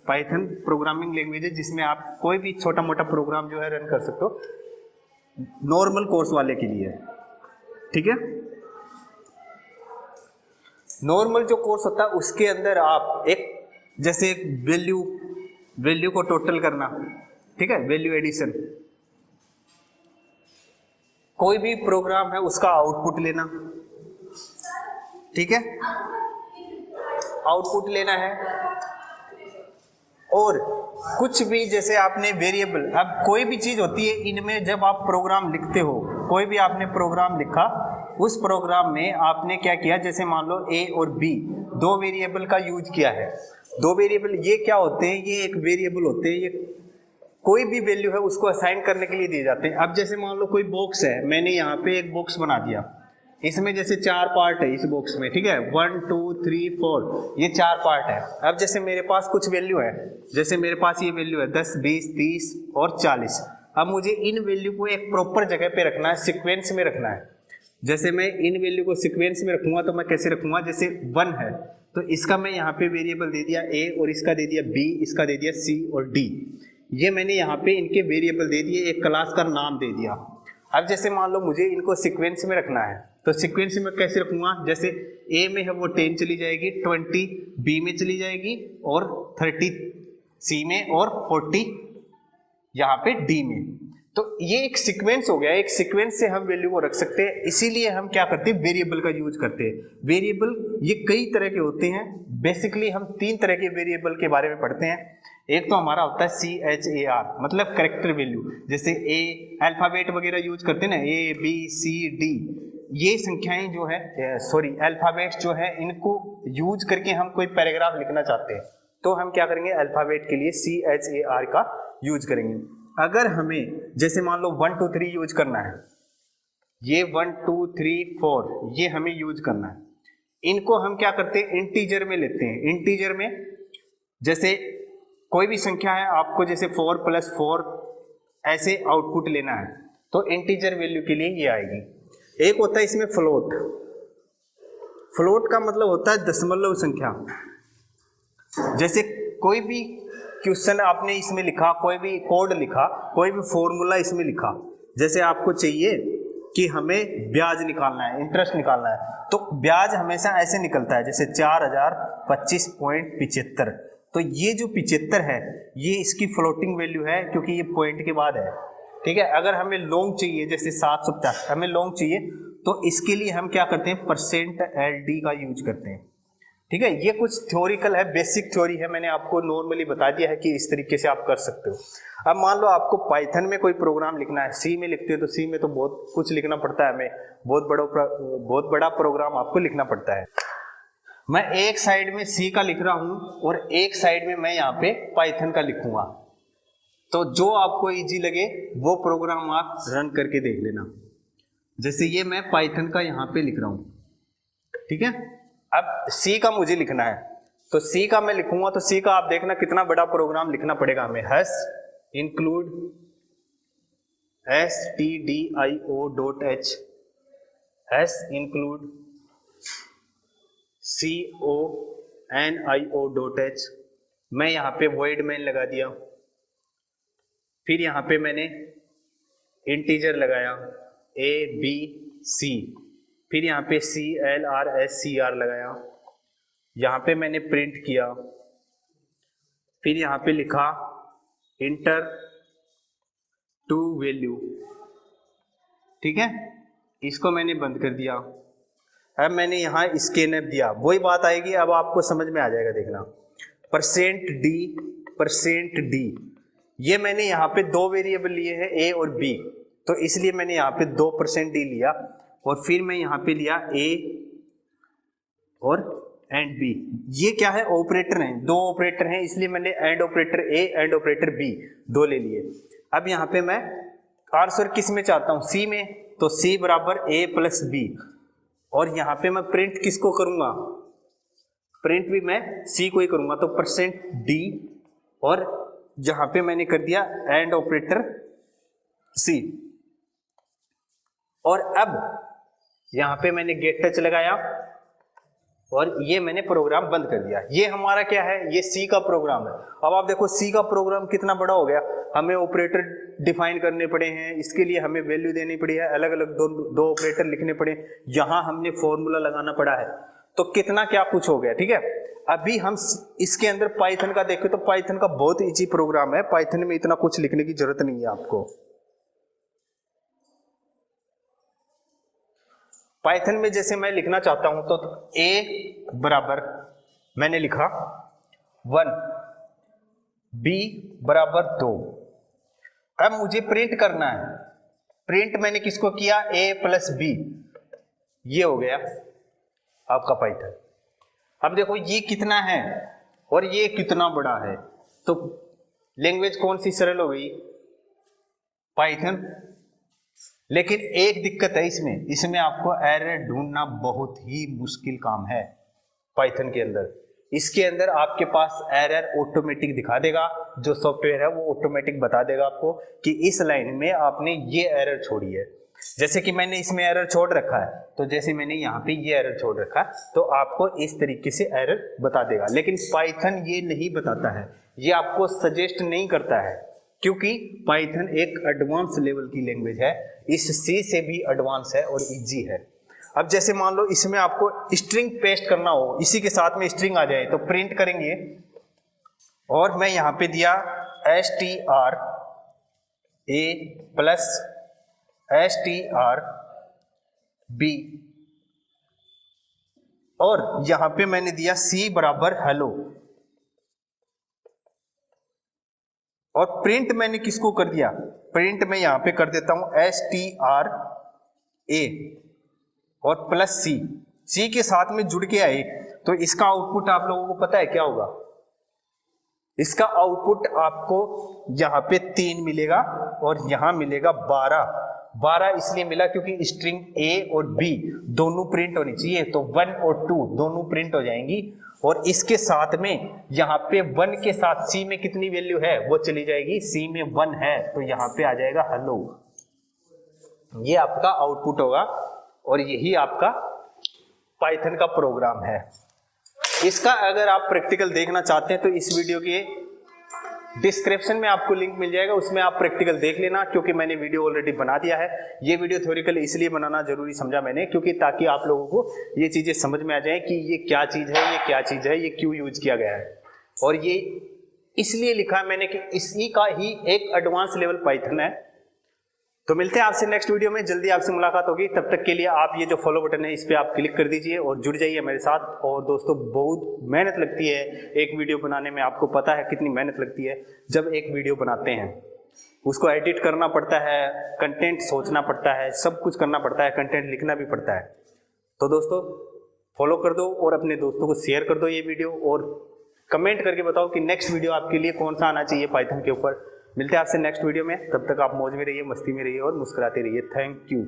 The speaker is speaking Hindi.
पाइथन प्रोग्रामिंग लैंग्वेज है जिसमें आप कोई भी छोटा मोटा प्रोग्राम जो है रन कर सकते हो, नॉर्मल कोर्स वाले के लिए, ठीक है। नॉर्मल जो कोर्स होता है उसके अंदर आप एक जैसे वैल्यू को टोटल करना, ठीक है, वैल्यू एडिशन, कोई भी प्रोग्राम है उसका आउटपुट लेना, ठीक है, आउटपुट लेना है। और कुछ भी जैसे आपने वेरिएबल, अब कोई भी चीज होती है इनमें, जब आप प्रोग्राम लिखते हो, कोई भी आपने प्रोग्राम लिखा, उस प्रोग्राम में आपने क्या किया, जैसे मान लो ए और बी दो वेरिएबल का यूज किया है। दो वेरिएबल ये क्या होते हैं, ये एक वेरिएबल होते हैं, ये कोई भी वैल्यू है उसको असाइन करने के लिए दिए जाते हैं। अब जैसे मान लो कोई बॉक्स है, मैंने यहाँ पे एक बॉक्स बना दिया, इसमें जैसे 4 पार्ट है इस बॉक्स में, ठीक है, 1 2 3 4, ये 4 पार्ट है। अब जैसे मेरे पास कुछ वैल्यू है, जैसे मेरे पास ये वैल्यू है 10 20 30 और 40। अब मुझे इन वैल्यू को एक प्रॉपर जगह पे रखना है, सीक्वेंस में रखना है। जैसे मैं इन वैल्यू को सीक्वेंस में रखूंगा तो मैं कैसे रखूंगा, जैसे 1 है तो इसका मैं यहाँ पे वेरिएबल दे दिया ए, और इसका दे दिया बी, इसका दे दिया सी और डी। ये मैंने यहाँ पे इनके वेरिएबल दे दिए, एक क्लास का नाम दे दिया। अब जैसे मान लो मुझे इनको सीक्वेंस में रखना है, तो सीक्वेंस में कैसे रखूंगा, जैसे ए में है वो 10 चली जाएगी, 20 बी में चली जाएगी और 30 सी में और 40 यहाँ पे डी में। तो ये एक सीक्वेंस हो गया, एक सीक्वेंस से हम वैल्यू को रख सकते हैं। इसीलिए हम क्या करते हैं, वेरिएबल का यूज करते हैं। वेरिएबल ये कई तरह के होते हैं, बेसिकली हम 3 तरह के वेरिएबल के बारे में पढ़ते हैं। एक तो हमारा होता है CHAR, मतलब कैरेक्टर वैल्यू, जैसे ए अल्फाबेट वगैरह यूज करते हैं ना, ए बी सी डी, ये संख्याएं जो है अल्फाबेट जो है, इनको यूज करके हम कोई पैराग्राफ लिखना चाहते हैं तो हम क्या करेंगे, अल्फाबेट के लिए CHAR का यूज करेंगे। अगर हमें जैसे मान लो 1 2 3 यूज करना है, ये 1 2 3 4 ये हमें यूज करना है, इनको हम क्या करते हैं, इंटीजर में लेते हैं। इंटीजर में जैसे कोई भी संख्या है, आपको जैसे 4 + 4 ऐसे आउटपुट लेना है, तो इंटीजर वैल्यू के लिए ये आएगी। एक होता है इसमें फ्लोट। फ्लोट का मतलब होता है दशमलव संख्या। जैसे कोई भी क्वेश्चन आपने इसमें लिखा, कोई भी कोड लिखा, कोई भी फॉर्मूला इसमें लिखा, जैसे आपको चाहिए कि हमें ब्याज निकालना है, इंटरेस्ट निकालना है, तो ब्याज हमेशा ऐसे निकलता है जैसे 4025.75। तो ये जो 75 है ये इसकी फ्लोटिंग वैल्यू है, क्योंकि ये पॉइंट के बाद है, ठीक है। अगर हमें लॉन्ग चाहिए, जैसे 750 हमें लॉन्ग चाहिए, तो इसके लिए हम क्या करते हैं, %LD का यूज करते हैं, ठीक है। ये कुछ थ्योरिकल है, बेसिक थ्योरी है, मैंने आपको नॉर्मली बता दिया है कि इस तरीके से आप कर सकते हो। अब मान लो आपको पाइथन में कोई प्रोग्राम लिखना है, सी में लिखते हो तो सी में तो बहुत कुछ लिखना पड़ता है, हमें बहुत बड़ा प्रोग्राम आपको लिखना पड़ता है। मैं एक साइड में सी का लिख रहा हूं और एक साइड में मैं यहाँ पे पाइथन का लिखूंगा, तो जो आपको इजी लगे वो प्रोग्राम आप रन करके देख लेना। जैसे ये मैं पाइथन का यहाँ पे लिख रहा हूं, ठीक है। अब सी का मुझे लिखना है, तो सी का मैं लिखूंगा, तो सी का आप देखना कितना बड़ा प्रोग्राम लिखना पड़ेगा हमें। Hash include stdio.h, hash include conio.h। मैं यहाँ पे void main लगा दिया, फिर यहाँ पे मैंने इंटीजर लगाया a b c, फिर यहाँ पे CLRSCR लगाया, यहाँ पे मैंने प्रिंट किया, फिर यहाँ पे लिखा इंटर टू वैल्यू, ठीक है। इसको मैंने बंद कर दिया। अब मैंने यहाँ स्कैनअप दिया, वही बात आएगी, अब आपको समझ में आ जाएगा, देखना %D, ये मैंने यहाँ पे 2 वेरिएबल लिए हैं a और b, तो इसलिए मैंने यहाँ पे 2% D लिया, और फिर मैं यहाँ पे लिया a और एंड b। ये क्या है, ऑपरेटर हैं, 2 ऑपरेटर हैं, इसलिए मैंने and operator a and operator b 2 ले लिए। अब यहाँ पे मैं आंसर किस में चाहता हूँ, c में, तो c बराबर a + b, और यहाँ पे मैं प्रिंट किसको करूंगा, प्रिंट भी मैं c को ही करूंगा, तो %D, और जहां पे मैंने कर दिया एंड ऑपरेटर c। और अब यहां पे मैंने गेट टच लगाया, और ये मैंने प्रोग्राम बंद कर दिया। ये हमारा क्या है, ये सी का प्रोग्राम है। अब आप देखो सी का प्रोग्राम कितना बड़ा हो गया, हमें ऑपरेटर डिफाइन करने पड़े हैं, इसके लिए हमें वैल्यू देनी पड़ी है, अलग अलग दो ऑपरेटर लिखने पड़े, यहाँ हमने फॉर्मूला लगाना पड़ा है, तो कितना क्या कुछ हो गया। ठीक है, अभी हम इसके अंदर पाइथन का देखें तो पाइथन का बहुत इजी प्रोग्राम है, पाइथन में इतना कुछ लिखने की जरूरत नहीं है आपको। पाइथन में जैसे मैं लिखना चाहता हूं तो a बराबर मैंने लिखा 1, b बराबर 2। अब मुझे प्रिंट करना है, प्रिंट मैंने किसको किया, a प्लस b, ये हो गया आपका पाइथन। अब देखो ये कितना है और ये कितना बड़ा है, तो लैंग्वेज कौन सी सरल हो गई, पाइथन। लेकिन एक दिक्कत है इसमें आपको एरर ढूंढना बहुत ही मुश्किल काम है पाइथन के अंदर। इसके अंदर आपके पास एरर ऑटोमेटिक दिखा देगा, जो सॉफ्टवेयर है वो ऑटोमेटिक बता देगा आपको कि इस लाइन में आपने ये एरर छोड़ी है। जैसे कि मैंने इसमें एरर छोड़ रखा है, तो जैसे मैंने यहाँ पे ये एरर छोड़ रखा है, तो आपको इस तरीके से एरर बता देगा। लेकिन पाइथन ये नहीं बताता है, ये आपको सजेस्ट नहीं करता है, क्योंकि पाइथन एक एडवांस लेवल की लैंग्वेज है, इस सी से भी एडवांस है और इजी है। अब जैसे मान लो इसमें आपको स्ट्रिंग पेस्ट करना हो, इसी के साथ में स्ट्रिंग आ जाए, तो प्रिंट करेंगे और मैं यहां पे दिया str a plus str b और यहां पे मैंने दिया c बराबर हेलो, और प्रिंट मैंने किसको कर दिया, प्रिंट मैं यहां पे कर देता हूं str a और प्लस सी के साथ में जुड़ के आए, तो इसका आउटपुट आप लोगों को पता है क्या होगा, इसका आउटपुट आपको यहां पे 3 मिलेगा और यहां मिलेगा 12 इसलिए मिला क्योंकि स्ट्रिंग a और b दोनों प्रिंट होनी चाहिए, तो 1 और 2 दोनों प्रिंट हो जाएंगी, और इसके साथ में यहाँ पे 1 के साथ c में कितनी वैल्यू है वो चली जाएगी, c में 1 है तो यहाँ पे आ जाएगा हेलो। ये आपका आउटपुट होगा और यही आपका पाइथन का प्रोग्राम है। इसका अगर आप प्रैक्टिकल देखना चाहते हैं तो इस वीडियो के डिस्क्रिप्शन में आपको लिंक मिल जाएगा, उसमें आप प्रैक्टिकल देख लेना, क्योंकि मैंने वीडियो ऑलरेडी बना दिया है। ये वीडियो थ्योरिकल इसलिए बनाना जरूरी समझा मैंने, क्योंकि ताकि आप लोगों को ये चीजें समझ में आ जाए कि ये क्या चीज है, ये क्या चीज है, ये क्यों यूज किया गया है। और ये इसलिए लिखा है मैंने कि इसी का ही एक एडवांस लेवल पाइथन है। तो मिलते हैं आपसे नेक्स्ट वीडियो में, जल्दी आपसे मुलाकात होगी। तब तक के लिए आप ये जो फॉलो बटन है इस पे आप क्लिक कर दीजिए और जुड़ जाइए मेरे साथ। और दोस्तों बहुत मेहनत लगती है एक वीडियो बनाने में, आपको पता है कितनी मेहनत लगती है। जब एक वीडियो बनाते हैं उसको एडिट करना पड़ता है, कंटेंट सोचना पड़ता है, सब कुछ करना पड़ता है, कंटेंट लिखना भी पड़ता है। तो दोस्तों फॉलो कर दो और अपने दोस्तों को शेयर कर दो ये वीडियो, और कमेंट करके बताओ कि नेक्स्ट वीडियो आपके लिए कौन सा आना चाहिए पाइथन के ऊपर। मिलते हैं आपसे नेक्स्ट वीडियो में, तब तक आप मौज में रहिए, मस्ती में रहिए और मुस्कुराते रहिए। Thank you.